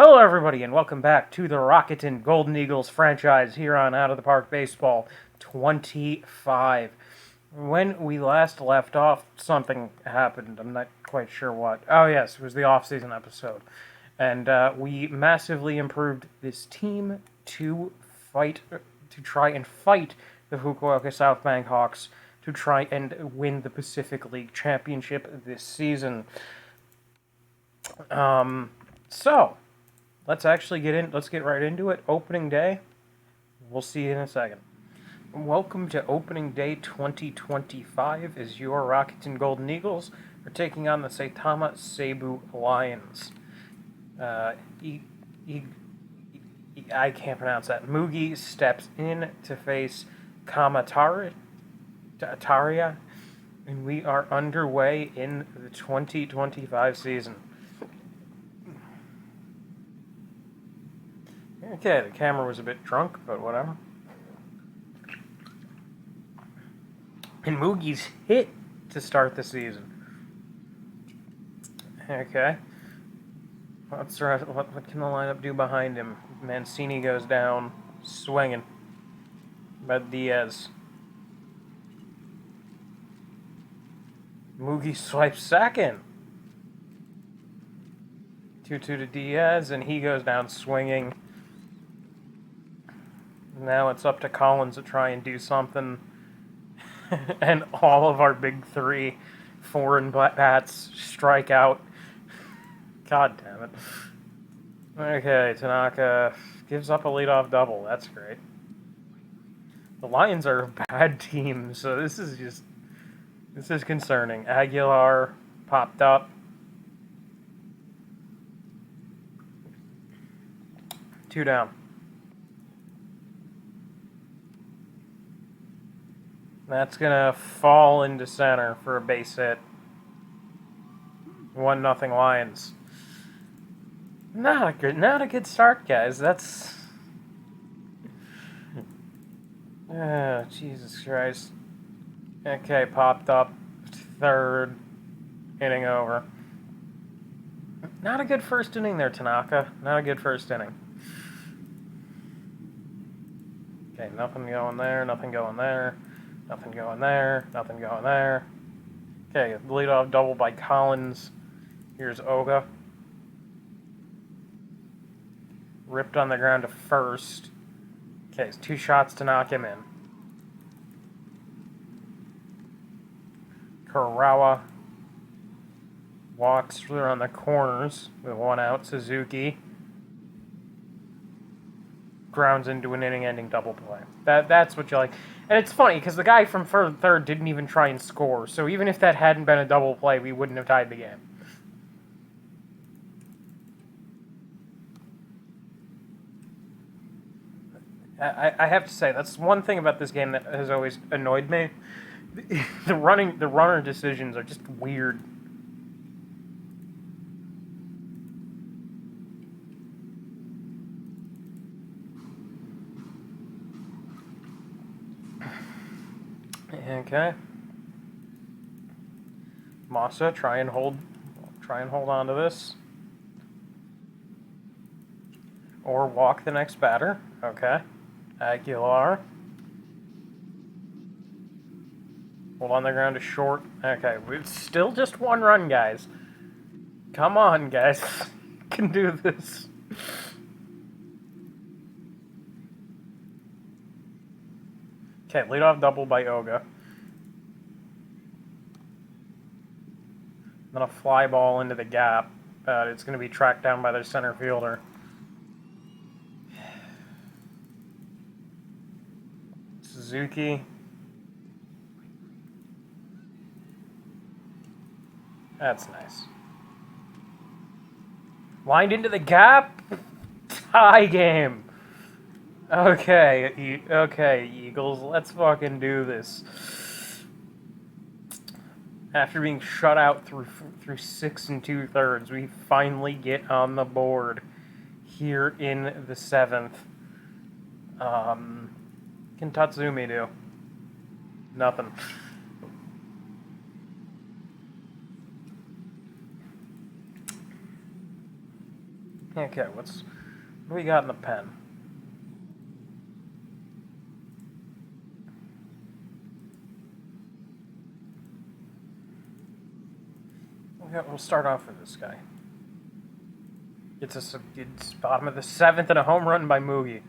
Hello, everybody, and welcome back to the Rakuten Golden Eagles franchise here on Out of the Park Baseball 25. When we last left off, something happened. I'm not quite sure what. Oh, yes, it was the off-season episode. And we massively improved this team to try and fight the Fukuoka South Bank Hawks to try and win the Pacific League Championship this season. So let's actually let's get right into it. Opening day. We'll see you in a second. Welcome to opening day 2025 as your Rakuten Golden Eagles are taking on the Saitama Seibu Lions. I can't pronounce that. Mugi steps in to face Tamataria, and we are underway in the 2025 season. Okay, the camera was a bit drunk, but whatever. And Mugi's hit to start the season. Okay. What can the lineup do behind him? Mancini goes down, swinging. But Diaz. Mugi swipes second. 2-2 to Diaz, and he goes down swinging. Now it's up to Collins to try and do something. And all of our big three foreign bats strike out. God damn it. Okay, Tanaka gives up a leadoff double. That's great. The Lions are a bad team, so this is concerning. Aguilar popped up. 2 down. That's gonna fall into center for a base hit. 1-0 Lions. Not a good start, guys. That's oh, Jesus Christ. Okay, popped up. Third inning over. Not a good first inning there, Tanaka. Not a good first inning. Okay, nothing going there, nothing going there. Nothing going there. Nothing going there. Okay, leadoff double by Collins. Here's Oga. Ripped on the ground to first. Okay, it's 2 shots to knock him in. Karawa walks through on the corners with 1 out. Suzuki grounds into an inning-ending double play. That's what you like. And it's funny, because the guy from third didn't even try and score, so even if that hadn't been a double play, we wouldn't have tied the game. I have to say, that's one thing about this game that has always annoyed me. The runner decisions are just weird. Okay. Massa, try and hold on to this. Or walk the next batter. Okay. Aguilar. Hold on the ground to short. Okay, it's still just 1 run, guys. Come on, guys. Can do this. Okay, leadoff double by Oga. Then a fly ball into the gap. It's going to be tracked down by their center fielder. Suzuki. That's nice. Lined into the gap. Tie game. Okay, Eagles, let's fucking do this. After being shut out through 6 2/3, we finally get on the board here in the 7th. Can Tatsumi do? Nothing. Okay, what do we got in the pen? We'll start off with this guy. It's bottom of the 7th and a home run by Moogie.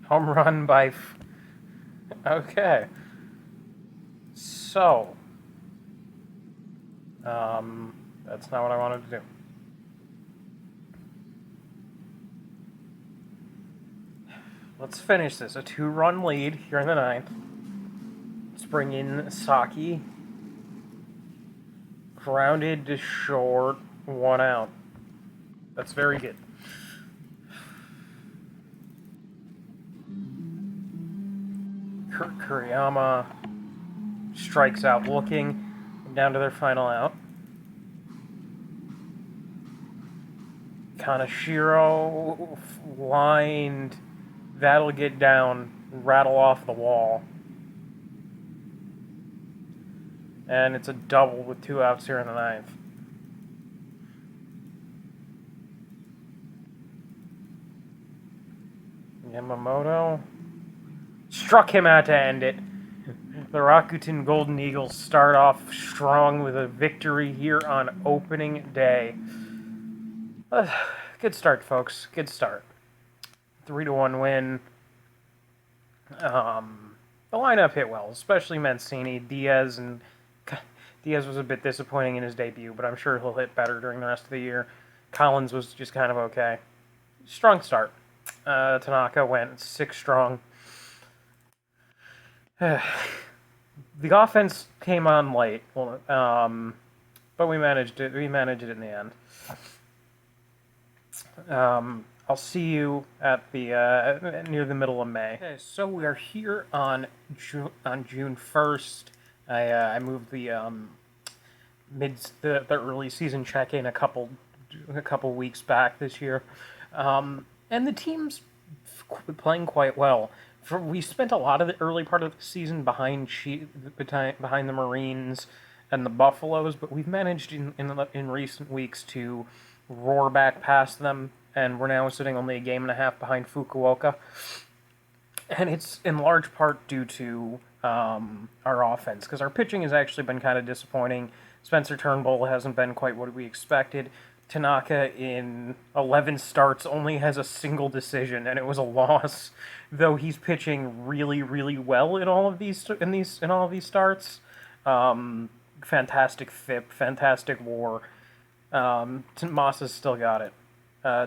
Home run by... Okay. So... that's not what I wanted to do. Let's finish this. A 2-run lead here in the 9th. Let's bring in Saki. Grounded to short, 1 out. That's very good. Kuriyama strikes out looking. Down to their final out. Kaneshiro lined. That'll get down, rattle off the wall. And it's a double with 2 outs here in the 9th. Yamamoto struck him out to end it. The Rakuten Golden Eagles start off strong with a victory here on opening day. Good start, folks. Good start. 3-1 win. The lineup hit well, especially Mancini. Diaz was a bit disappointing in his debut, but I'm sure he'll hit better during the rest of the year. Collins was just kind of okay. Strong start. Tanaka went 6 strong. The offense came on late, but we managed it. We managed it in the end. I'll see you at the near the middle of May. Okay, so we are here on June 1st. I moved the early season check-in a couple weeks back this year, and the team's playing quite well. We spent a lot of the early part of the season behind the Marines and the Buffaloes, but we've managed in recent weeks to roar back past them, and we're now sitting only a game and a half behind Fukuoka. And it's in large part due to our offense, because our pitching has actually been kind of disappointing. Spencer Turnbull hasn't been quite what we expected. Tanaka, in 11 starts, only has a single decision, and it was a loss. Though he's pitching really, really well in all of these starts. Fantastic FIP, fantastic WAR. Masa's still got it.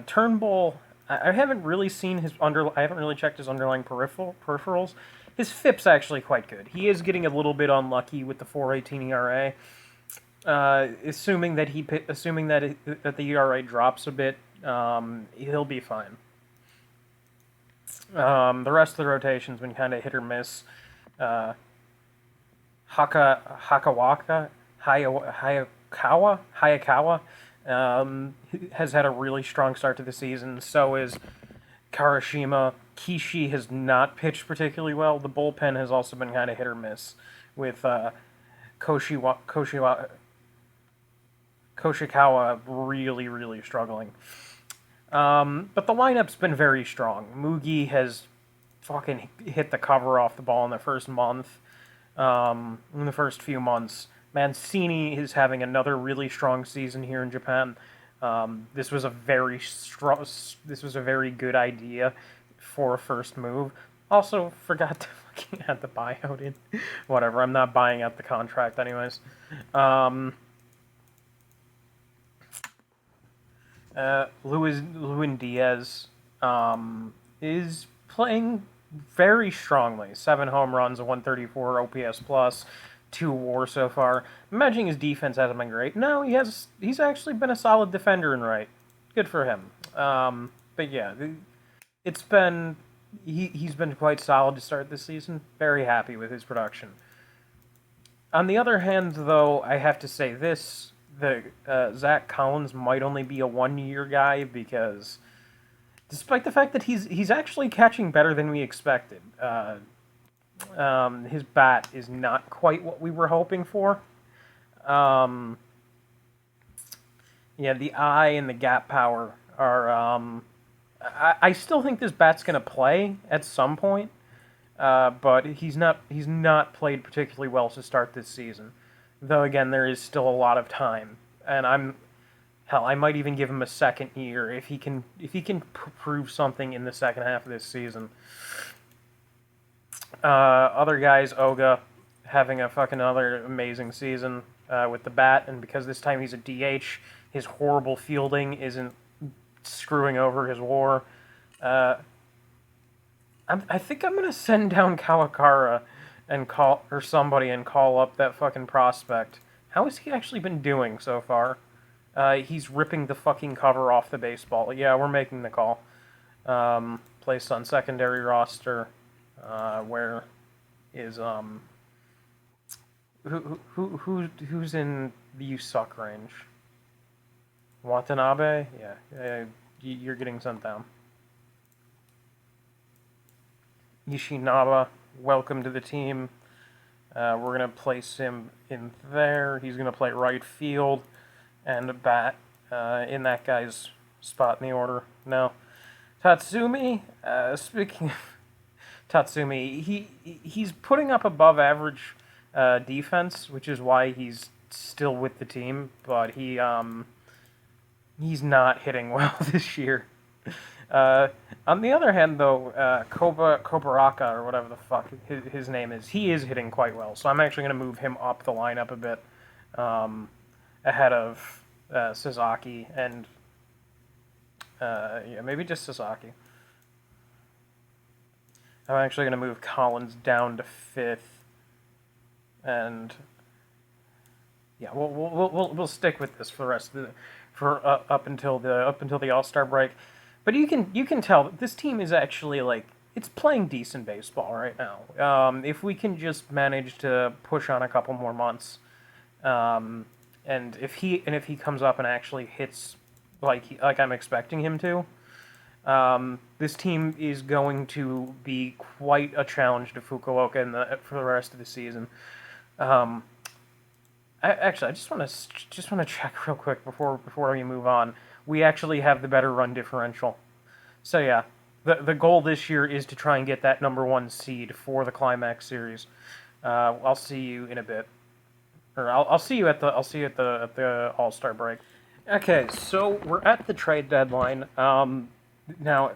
Turnbull, I haven't really seen I haven't really checked his underlying peripherals. His FIP's actually quite good. He is getting a little bit unlucky with the 4.18 ERA. Assuming that the ERA drops a bit, he'll be fine. The rest of the rotation's been kind of hit or miss. Hayakawa has had a really strong start to the season. So is Karashima. Kishi has not pitched particularly well. The bullpen has also been kind of hit or miss, with Koshikawa really, really struggling. But the lineup's been very strong. Moogie has fucking hit the cover off the ball in the first month. In the first few months. Mancini is having another really strong season here in Japan. This was a very good idea for a first move. Also, forgot to fucking add the buyout in. Whatever, I'm not buying out the contract anyways. Luis Diaz is playing very strongly. 7 home runs, a 134 OPS plus, 2 WAR so far. I'm imagining his defense hasn't been great. No, he's actually been a solid defender in right. Good for him. But yeah, he's been quite solid to start this season. Very happy with his production. On the other hand, though, I have to say this. Zach Collins might only be a 1-year guy, because despite the fact that he's actually catching better than we expected, his bat is not quite what we were hoping for. Um, yeah, the eye and the gap power are. I still think this bat's gonna play at some point, but he's not played particularly well to start this season. Though again, there is still a lot of time, and I might even give him a second year if he can prove something in the second half of this season. Other guys, Oga, having a fucking other amazing season with the bat, and because this time he's a DH, his horrible fielding isn't screwing over his WAR. Uh, I think I'm gonna send down Kawakara and call or somebody and call up that fucking prospect. How has he actually been doing so far? He's ripping the fucking cover off the baseball. Yeah, we're making the call. Placed on secondary roster. Where is who's in the you suck range? Watanabe? Yeah, you're getting sent down. Yoshinaba, welcome to the team. We're gonna place him in there. He's gonna play right field and bat in that guy's spot in the order. No, Tatsumi. Speaking of Tatsumi, he's putting up above average defense, which is why he's still with the team. But he's not hitting well this year. On the other hand, though, Kobaraka, or whatever the fuck his name is, he is hitting quite well. So I'm actually going to move him up the lineup a bit, ahead of Sasaki and yeah, maybe just Sasaki. I'm actually going to move Collins down to 5th, and yeah, we'll stick with this for the rest of the up until the All-Star break. But you can tell that this team is actually like it's playing decent baseball right now. If we can just manage to push on a couple more months, and if he comes up and actually hits like I'm expecting him to, this team is going to be quite a challenge to Fukuoka for the rest of the season. I just want to check real quick before we move on. We actually have the better run differential. So yeah, the goal this year is to try and get that #1 seed for the Climax Series. I'll see you in a bit, or I'll see you at the All-Star break. Okay, so we're at the trade deadline. Now,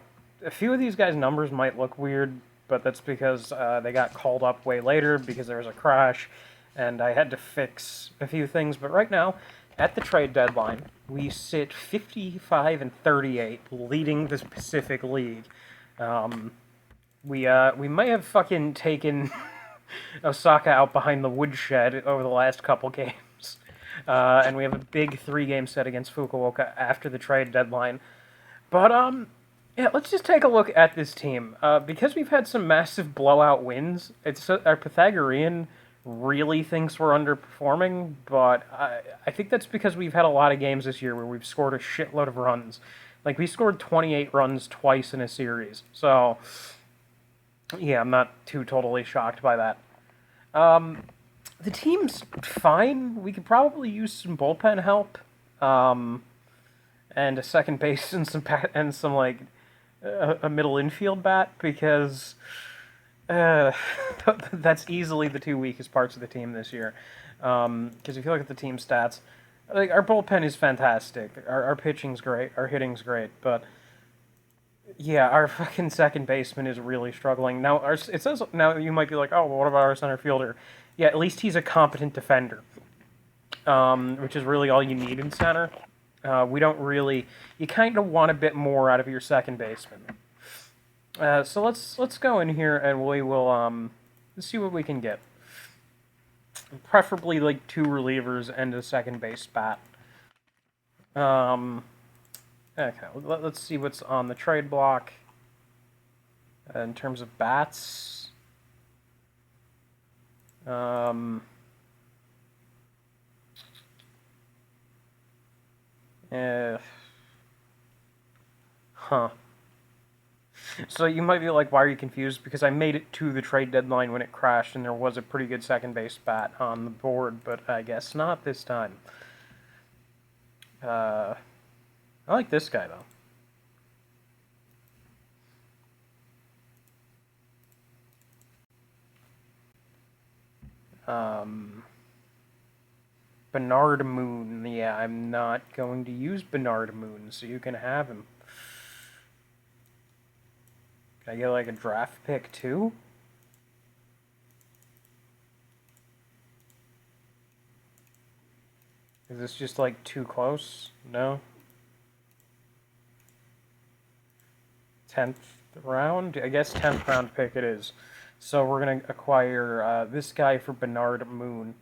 a few of these guys' numbers might look weird, but that's because they got called up way later because there was a crash, and I had to fix a few things. But right now, at the trade deadline, we sit 55-38, leading the Pacific League. We may have fucking taken Osaka out behind the woodshed over the last couple games. And we have a big 3-game set against Fukuoka after the trade deadline. But, yeah, let's just take a look at this team. Because we've had some massive blowout wins, our Pythagorean really thinks we're underperforming, but I think that's because we've had a lot of games this year where we've scored a shitload of runs. Like, we scored 28 runs twice in a series. So, yeah, I'm not too totally shocked by that. The team's fine. We could probably use some bullpen help, and a second base and some like a middle infield bat because that's easily the 2 weakest parts of the team this year. Because if you look at the team stats, like our bullpen is fantastic, our pitching's great, our hitting's great, but yeah, our fucking second baseman is really struggling. Now, it says now you might be like, oh, well, what about our center fielder? Yeah, at least he's a competent defender, which is really all you need in center. We don't really. You kind of want a bit more out of your second baseman. So let's go in here and we will let's see what we can get. Preferably like 2 relievers and a second base bat. Okay, let's see what's on the trade block in terms of bats. Huh. So you might be like, why are you confused? Because I made it to the trade deadline when it crashed, and there was a pretty good second base bat on the board, but I guess not this time. I like this guy, though. Bernard Moon. Yeah, I'm not going to use Bernard Moon, so you can have him. Can I get like a draft pick too? Is this just like too close? No? 10th round? I guess 10th round pick it is. So we're going to acquire this guy for Bernard Moon.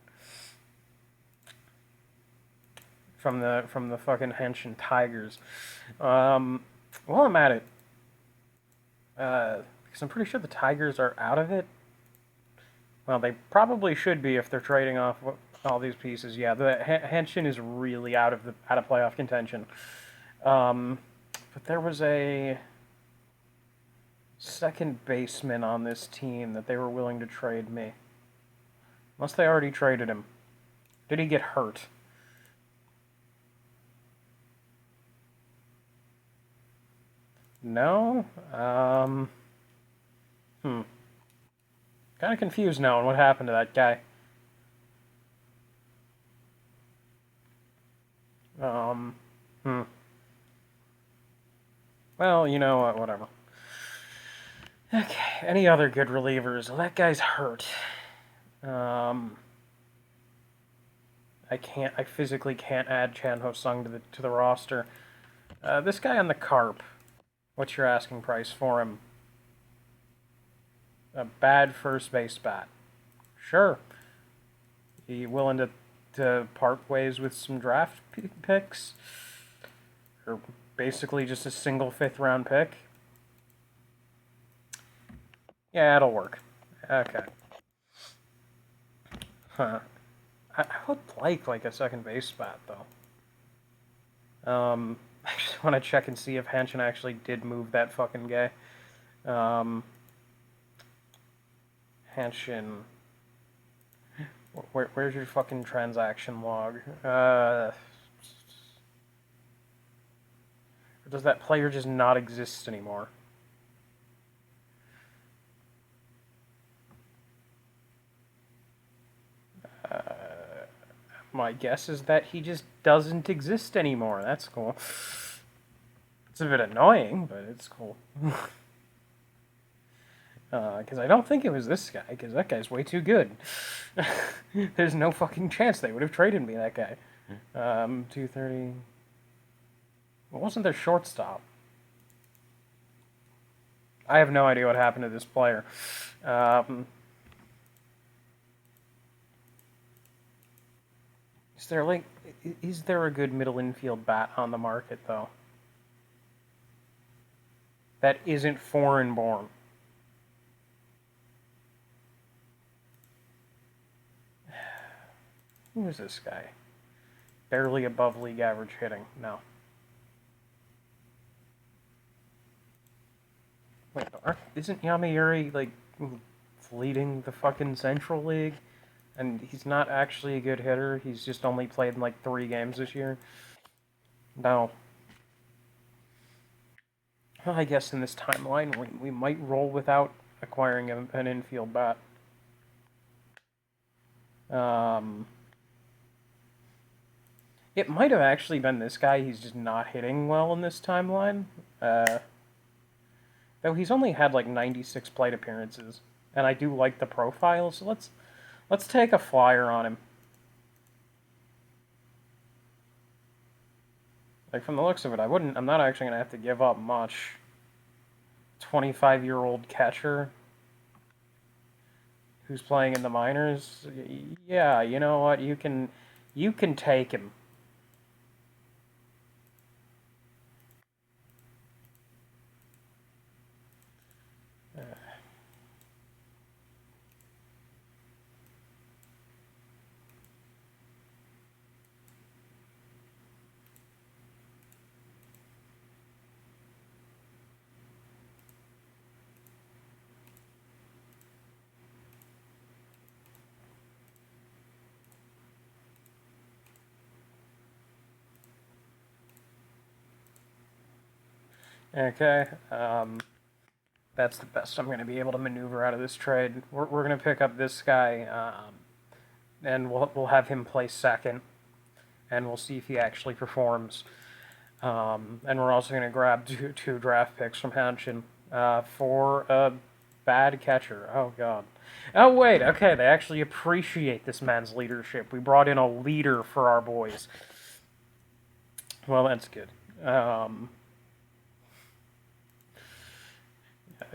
From the fucking Henshin Tigers. While I'm at it, because I'm pretty sure the Tigers are out of it. Well, they probably should be if they're trading off all these pieces. Yeah, the Henshin is really out of playoff contention. But there was a second baseman on this team that they were willing to trade me. Unless they already traded him. Did he get hurt? No? Kind of confused now on what happened to that guy. Well, you know what, whatever. Okay, any other good relievers? Well, that guy's hurt. I physically can't add Chan Ho Sung to the roster. This guy on the Carp. What's your asking price for him? A bad first base bat. Sure. You willing to part ways with some draft picks? Or basically just a single 5th round pick? Yeah, it'll work. Okay. Huh. I would like a second base bat, though. I just want to check and see if Henshin actually did move that fucking guy. Henshin. Where's your fucking transaction log? Or does that player just not exist anymore? My guess is that he just doesn't exist anymore. That's cool. It's a bit annoying, but it's cool. Because I don't think it was this guy, because that guy's way too good. There's no fucking chance they would have traded me, that guy. 230... What wasn't their shortstop? I have no idea what happened to this player. Is there a good middle infield bat on the market, though? That isn't foreign born. Who is this guy? Barely above league average hitting. No. Wait, isn't Yamauri, like, leading the fucking Central League? And he's not actually a good hitter. He's just only played in, like, 3 games this year. No. Well, I guess in this timeline, we might roll without acquiring an infield bat. It might have actually been this guy. He's just not hitting well in this timeline. Though he's only had like 96 plate appearances, and I do like the profile. So let's take a flyer on him. Like from the looks of it, I'm not actually gonna have to give up much. 25-year-old catcher who's playing in the minors. Yeah, you know what? You can take him. Okay, that's the best I'm going to be able to maneuver out of this trade. We're going to pick up this guy, and we'll have him play second, and we'll see if he actually performs. And we're also going to grab two draft picks from Hanshin for a bad catcher. Oh, God. Oh, wait. Okay, they actually appreciate this man's leadership. We brought in a leader for our boys. Well, that's good.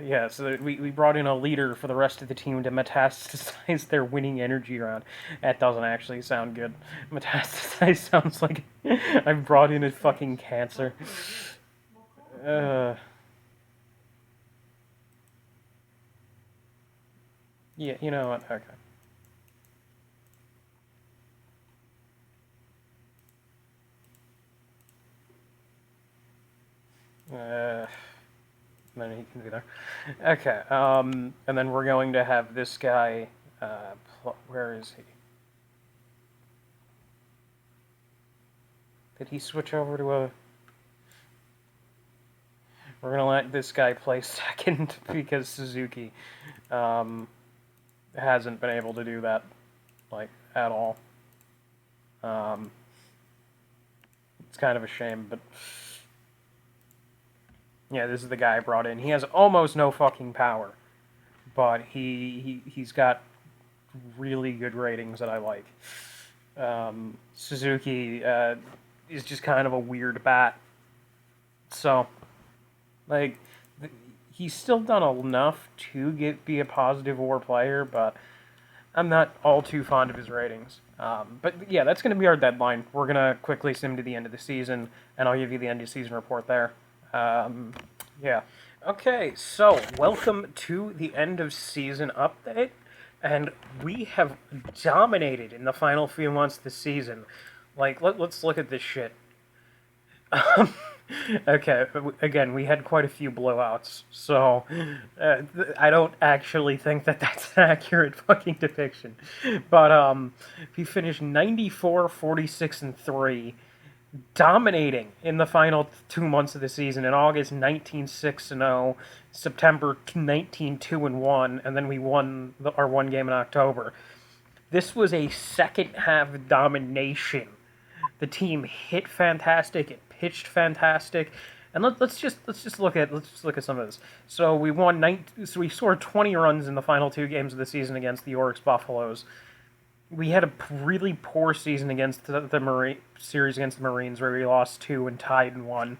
Yeah, so we brought in a leader for the rest of the team to metastasize their winning energy around. That doesn't actually sound good. Metastasize sounds like I've brought in a fucking cancer. Uh, yeah, you know what? Okay. Then he can be there. Okay, and then we're going to have this guy, where is he? Did he switch over to a... We're gonna let this guy play second because Suzuki, hasn't been able to do that, like, at all. It's kind of a shame, but... Yeah, this is the guy I brought in. He has almost no fucking power, but he's got really good ratings that I like. Suzuki is just kind of a weird bat. So, like, he's still done enough to be a positive WAR player, but I'm not all too fond of his ratings. But yeah, that's going to be our deadline. We're going to quickly sim to the end of the season, and I'll give you the end of season report there. Yeah. Okay, so welcome to the end of season update, and we have dominated in the final few months of the season. Like, let's look at this shit. Okay, again, we had quite a few blowouts, so I don't actually think that that's an accurate fucking depiction. But he finished 94, 46, and 3, dominating in the final 2 months of the season. In August, 19-6-0, September 19-2-1, and then we won our one game in October. This was a second half domination. The team hit fantastic, it pitched fantastic, and let's just look at some of this. So we scored 20 runs in the final 2 games of the season against the Oryx Buffaloes. We had a really poor season against the series against the Marines, where we lost 2 and tied in 1.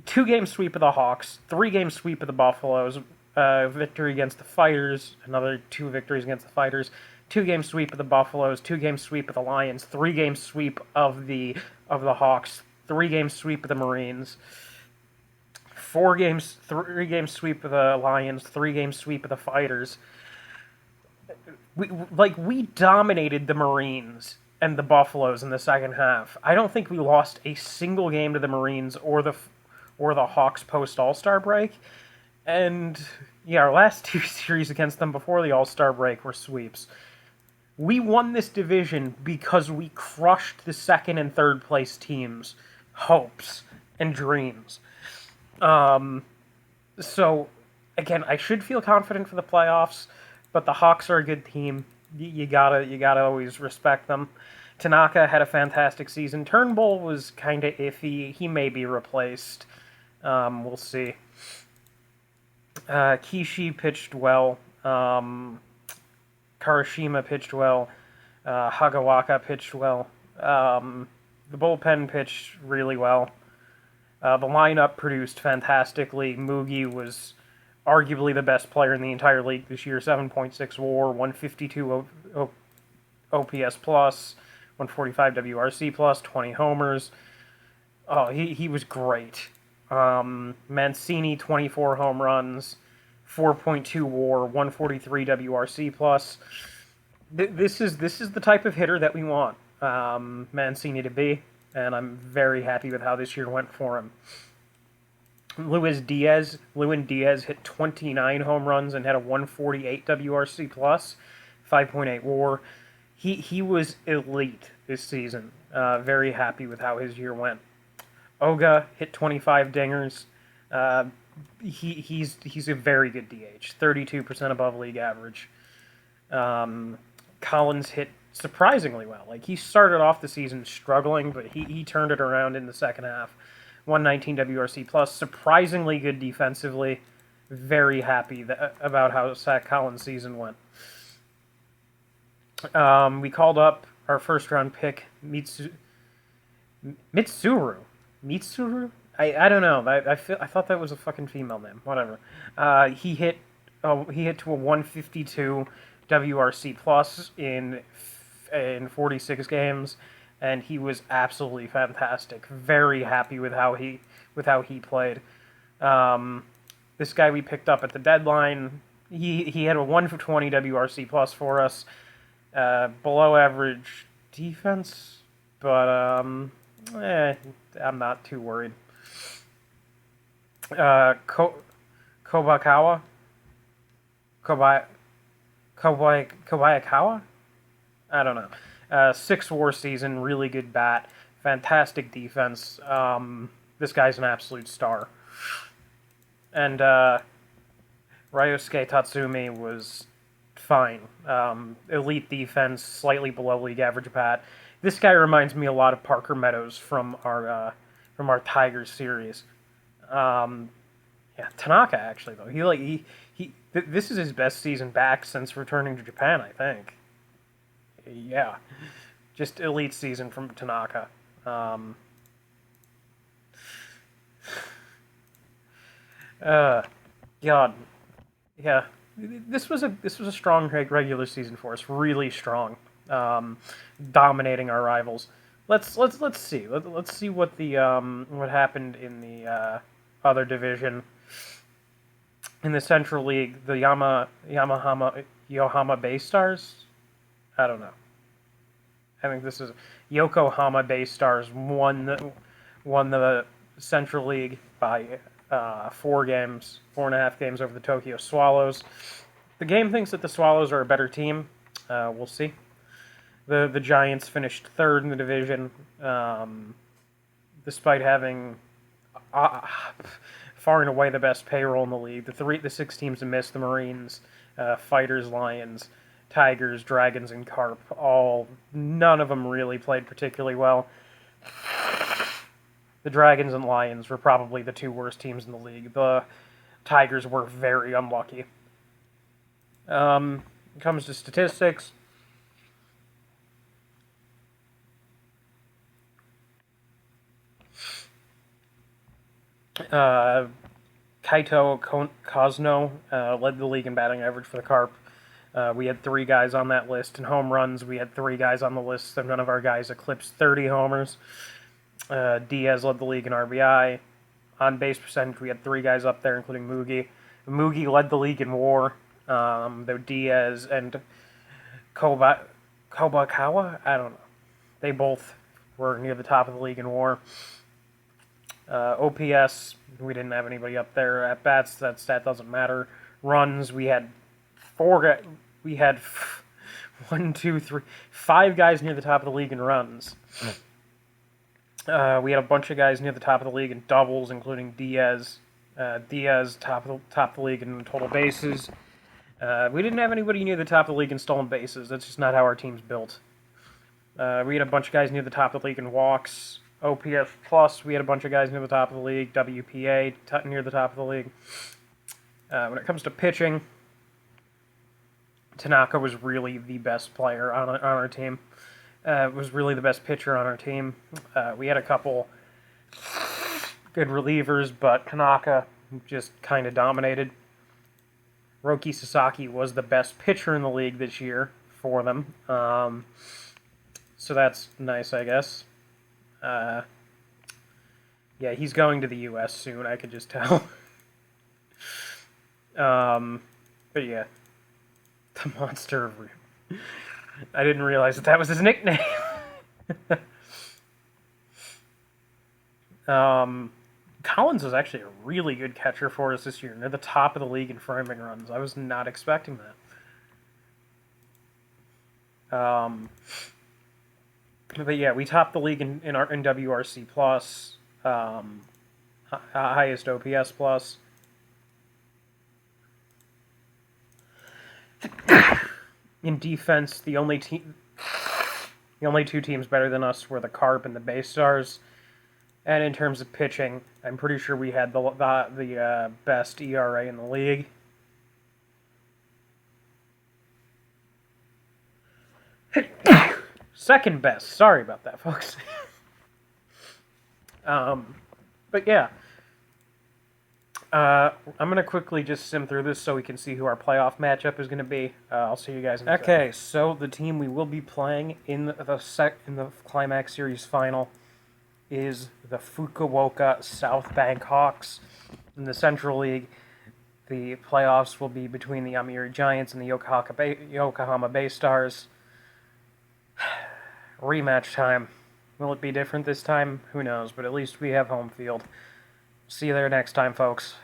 2-game sweep of the Hawks, 3-game sweep of the Buffaloes, victory against the Fighters, another 2 victories against the Fighters, 2-game sweep of the Buffaloes, 2-game sweep of the Lions, 3-game sweep of the Hawks, 3-game sweep of the Marines, 3-game sweep of the Lions, 3-game sweep of the Fighters. We dominated the Marines and the Buffaloes in the second half. I don't think we lost a single game to the Marines or the Hawks post All-Star break. And yeah, our last 2 series against them before the All-Star break were sweeps. We won this division because we crushed the second and third place teams' hopes and dreams. So again, I should feel confident for the playoffs. But the Hawks are a good team. You gotta always respect them. Tanaka had a fantastic season. Turnbull was kind of iffy. He may be replaced. We'll see. Kishi pitched well. Karashima pitched well. Hagawaka pitched well. The bullpen pitched really well. The lineup produced fantastically. Mugi was arguably the best player in the entire league this year. 7.6 WAR, 152 OPS plus, 145 WRC plus, 20 homers. Oh, he was great. Mancini, 24 home runs, 4.2 WAR, 143 WRC plus. This is the type of hitter that we want Mancini to be, and I'm very happy with how this year went for him. Lewin Diaz hit 29 home runs and had a 148 WRC plus, 5.8 WAR. He was elite this season. Very happy with how his year went. Oga hit 25 dingers, Uh, he's a very good DH, 32% above league average. Collins hit surprisingly well. Like, he started off the season struggling, but he turned it around in the second half. 119 WRC plus, surprisingly good defensively. Very happy about how Zach Collins' season went. We called up our first round pick, Mitsuru. I don't know. I thought that was a fucking female name. Whatever. He hit to a 152 WRC plus in 46 games, and he was absolutely fantastic. Very happy with how he played. This guy we picked up at the deadline, he had a 120 WRC plus for us. Below average defense, but I'm not too worried. Kobayakawa? Kobayakawa? I don't know. 6 WAR season, really good bat, fantastic defense. This guy's an absolute star. And Ryosuke Tatsumi was fine. Elite defense, slightly below league average bat. This guy reminds me a lot of Parker Meadows from our Tigers series. Tanaka actually though. This is his best season back since returning to Japan, I think. Yeah, just elite season from Tanaka. God, yeah. This was a strong regular season for us. Really strong, dominating our rivals. Let's see. Let's see what the what happened in the other division. In the Central League, the Yokohama Bay Stars. I don't know. I think this is Yokohama Bay Stars won the Central League by 4.5 games over the Tokyo Swallows. The game thinks that the Swallows are a better team. We'll see. The Giants finished 3rd in the division, despite having far and away the best payroll in the league. The 6 teams that missed, the Marines, Fighters, Lions, Tigers, Dragons, and Carp, none of them really played particularly well. The Dragons and Lions were probably the 2 worst teams in the league. The Tigers were very unlucky. When it comes to statistics, Kaito Kozno led the league in batting average for the Carp. We had 3 guys on that list. In home runs, we had 3 guys on the list, and none of our guys eclipsed 30 homers. Diaz led the league in RBI. On base percentage, we had 3 guys up there, including Moogie. Moogie led the league in WAR, though Diaz and Kobakawa, I don't know. They both were near the top of the league in WAR. OPS, we didn't have anybody up there. At bats, that stat doesn't matter. Runs, we had 5 guys near the top of the league in runs. We had a bunch of guys near the top of the league in doubles, including Diaz. Diaz top of the league in total bases. We didn't have anybody near the top of the league in stolen bases. That's just not how our team's built. We had a bunch of guys near the top of the league in walks. OPS plus, we had a bunch of guys near the top of the league. WPA near the top of the league. When it comes to pitching, Tanaka was really the best player on our team. Was really the best pitcher on our team. We had a couple good relievers, but Tanaka just kind of dominated. Roki Sasaki was the best pitcher in the league this year for them. So that's nice, I guess. Yeah, he's going to the U.S. soon, I could just tell. But yeah. The Monster of Ryu. I didn't realize that was his nickname. Collins was actually a really good catcher for us this year. Near the top of the league in framing runs. I was not expecting that. But yeah, we topped the league in WRC plus. On highest OPS plus. In defense, the only two teams better than us were the Carp and the Bay Stars. And in terms of pitching, I'm pretty sure we had the best ERA in the league. Second best. Sorry about that, folks. But yeah. I'm going to quickly just sim through this so we can see who our playoff matchup is going to be. I'll see you guys in a second. Okay, so the team we will be playing in the Climax Series final is the Fukuoka South Bank Hawks. In the Central League, the playoffs will be between the Yomiuri Giants and the Yokohama Bay Stars. Rematch time. Will it be different this time? Who knows, but at least we have home field. See you there next time, folks.